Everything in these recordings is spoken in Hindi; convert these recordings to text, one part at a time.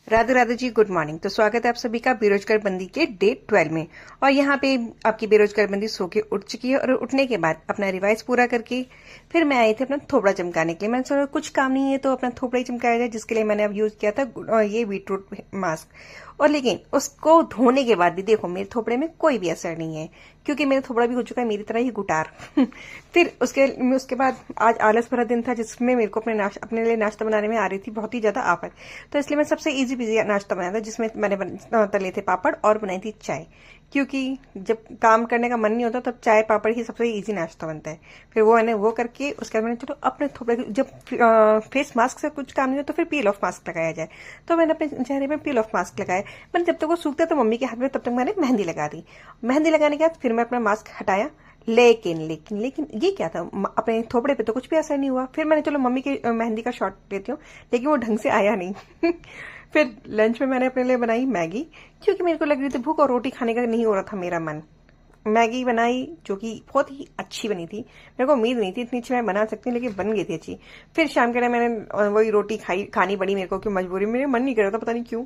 Radhe Radhe ji, good morning. तो स्वागत है आप सभी का बेरोजगार बंदी के डे 12 में। और यहाँ पे आपकी बेरोजगार बंदी सो के उठ चुकी है और उठने के बाद अपना रिवाइज पूरा करके फिर मैं आई थी अपना थोबड़ा चमकाने के लिए। मैंने सोचा कुछ काम नहीं है तो अपना थोबड़ा ही चमकाया जाए, जिसके लिए मैंने अब यूज किया था ये बीटरूट मास्क। और लेकिन उसको धोने के बाद भी देखो मेरे थोपड़े में कोई भी असर नहीं है, क्योंकि मेरा थोपड़ा भी हो चुका है मेरी तरह ही गुटार। फिर उसके बाद आज आलस भरा दिन था, जिसमें मेरे को अपने लिए नाश्ता बनाने में आ रही थी बहुत ही ज्यादा आफत। तो इसलिए मैं सबसे इजी पीजी नाश्ता बनाया था, जिसमें मैंने तले थे पापड़ और बनाई थी चाय, क्योंकि जब काम करने का मन नहीं होता तब चाय पापड़ ही सबसे इजी नाश्ता बनता है। फिर वो मैंने वो करके उसके बाद मैंने चलो अपने थोपड़े, जब फेस मास्क से कुछ काम नहीं हो तो फिर पील ऑफ मास्क लगाया जाए। तो मैंने अपने चेहरे में पील ऑफ मास्क लगाया। मैंने जब तक वो सूखता तो मम्मी के हाथ में, तब तक मैंने मेहंदी लगा दी। मेहंदी लगाने के बाद फिर मैं अपना मास्क हटाया। लेकिन लेकिन लेकिन ये क्या था, अपने थोपड़े पे तो कुछ भी असर नहीं हुआ। फिर मैंने चलो मम्मी की मेहंदी का शॉट लेती हूँ, लेकिन वो ढंग से आया नहीं। फिर लंच में मैंने अपने लिए बनाई मैगी, क्योंकि मेरे को लग रही थी भूख और रोटी खाने का नहीं हो रहा था मेरा मन। मैगी बनाई जो कि बहुत ही अच्छी बनी थी। मेरे को उम्मीद नहीं थी इतनी अच्छी मैं बना सकती हूँ, लेकिन बन गई थी अच्छी। फिर शाम के टाइम मैंने वही रोटी खानी पड़ी मेरे को, क्यों मजबूरी, मेरे मन नहीं कर रहा था पता नहीं क्यों।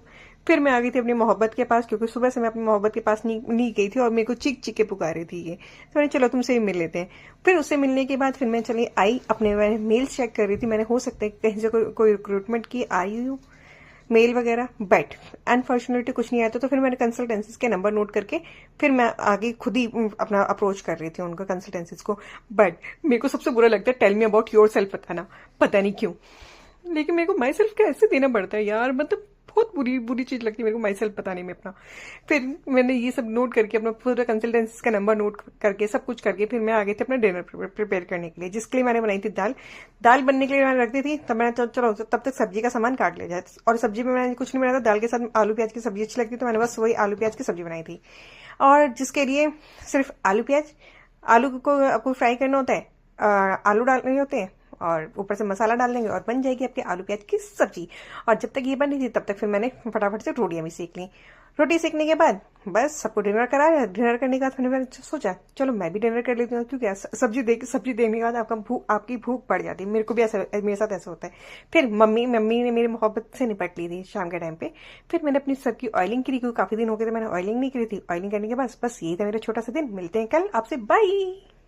फिर मैं आ गई थी अपनी मोहब्बत के पास, क्योंकि सुबह से मैं अपनी मोहब्बत के पास नहीं गई थी और मेरे को चिक चिक के पुकारे थी ये। तो मैंने चलो तुमसे ही मिल लेते हैं। फिर उससे मिलने के बाद फिर मैं चली आई अपने, मैंने मेल्स चेक कर रही थी। मैंने हो सकता है कहीं से कोई रिक्रूटमेंट की आई हूँ मेल वगैरह, बट अनफॉर्चुनेटली कुछ नहीं आया था। तो फिर मैंने कंसल्टेंसीज के नंबर नोट करके फिर मैं आगे खुद ही अपना अप्रोच कर रही थी उनको, कंसल्टेंसीज को। बट मेरे को सबसे बुरा लगता है tell me about yourself बताना, पता नहीं क्यों, लेकिन मेरे को माई सेल्फ कैसे देना पड़ता है यार, मतलब बहुत बुरी बुरी चीज लगती है मेरे को माई सेल्फ बताने में अपना। फिर मैंने ये सब नोट करके अपना पूरा कंसल्टेंसी का नंबर नोट करके सब कुछ करके फिर मैं आ गई थी अपना डिनर प्रिपेयर करने के लिए, जिसके लिए मैंने बनाई थी दाल। दाल बनने के लिए मैंने रख दी थी, तब मैंने चलो तब तक सब्जी का सामान काट लिया जाए। और सब्जी में मैंने कुछ नहीं बनाया था, दाल के साथ आलू प्याज की सब्जी अच्छी लगती, तो मैंने बस वही आलू प्याज की सब्जी बनाई थी। और जिसके लिए सिर्फ आलू प्याज, आलू को आपको फ्राई करना होता है, आलू डालने होते हैं और ऊपर से मसाला डाल देंगे और बन जाएगी आपकी आलू प्याज की सब्जी। और जब तक ये बन रही थी तब तक फिर मैंने फटाफट से रोटियां भी सेक ली। रोटी सेकने के बाद बस सबको डिनर कराया। डिनर करने के बाद मैंने सोचा चलो मैं भी डिनर कर लेती हूँ, क्योंकि सब्जी देखने के बाद आपकी भूख बढ़ जाती है। मेरे को भी ऐसा, मेरे साथ ऐसा होता है। फिर मम्मी ने मेरी मोहब्बत से निपट ली थी शाम के टाइम पे। फिर मैंने अपनी सबकी ऑयलिंग करी, क्योंकि काफी दिन हो गए थे मैंने ऑयलिंग नहीं करी थी। ऑयलिंग करने के बाद बस यही था मेरा छोटा सा दिन। मिलते हैं कल आपसे, बाय।